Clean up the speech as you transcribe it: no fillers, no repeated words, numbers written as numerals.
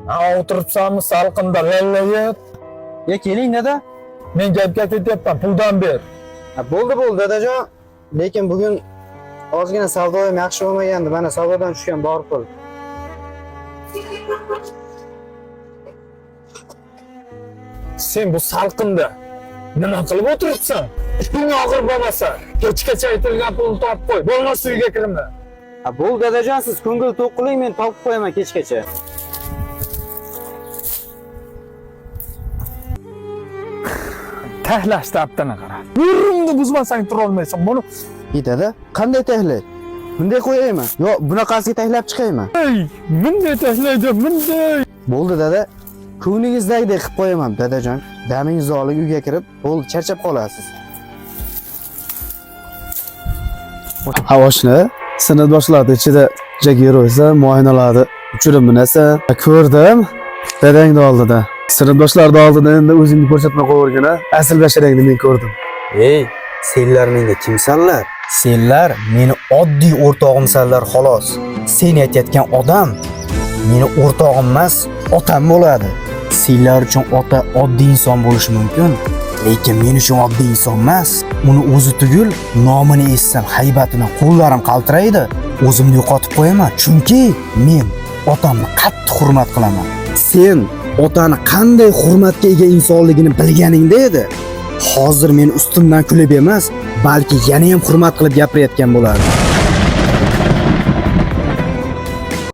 Ha, o'tiribsanmi salqinda lallayat? Keling dada. Men gapga ketyapman, puldan ber. Bo'ldi dadajon. Lekin bugun ozgina savdoim yaxshi bo'lmagandi. Mana savdodan tushgan bor pul. Sen bu salqinda nima qilib o'tiribsan? Ishing og'ir bo'lmasa, kechgacha aytilgan pulni topib qo'y. Bo'lmasa uyga kirma. Bo'ldi dadajon, siz ko'ngil to'q qiling, men topib qo'yaman kechgacha. Tahlashdi aptana qara. Yurrimni buzmasang tura olmaysan. Buni Dada, qanday tahlay? Bunday qo'yaymi? Yo, bunaqasiga tahlab chiqaymi? bunday tahlaydi, bunday. Bo'ldi dada. Ko'nglingizdagidek qilib qo'yaman dadajon. Damingizni olib uyga kirib, bo'ldi, charchab qolasiz. Havoshni sinfdoshlarning ichida jagiroysa muoyinalarni uchirib nasa ko'rdim dadangni oldida. Sinfdoshlarning oldida endi o'zingni ko'rsatmay qo'yargina asl basharangni men ko'rdim. Ey, senlar menga kimsanlar? Senlar meni oddiy o'rtog'imsanlar xolos. Sen aytayotgan odam meni o'rtog'im emas, otam bo'ladi. Senlar uchun ota oddiy inson bo'lishi mumkin, lekin men uchun oddiy inson emas. Uni o'zi tugul, nomini eshitsam haybatidan qo'llarim qaltiraydi. O'zimni yo'qotib qo'yaman, chunki men otamni qattiq hurmat qilaman. Sen otani qanday hurmatga ega insonligini bilganingda edi. Hozir men ustimdan kulib emas, balki yana ham hurmat qilib gapirayotgan bo'lardim.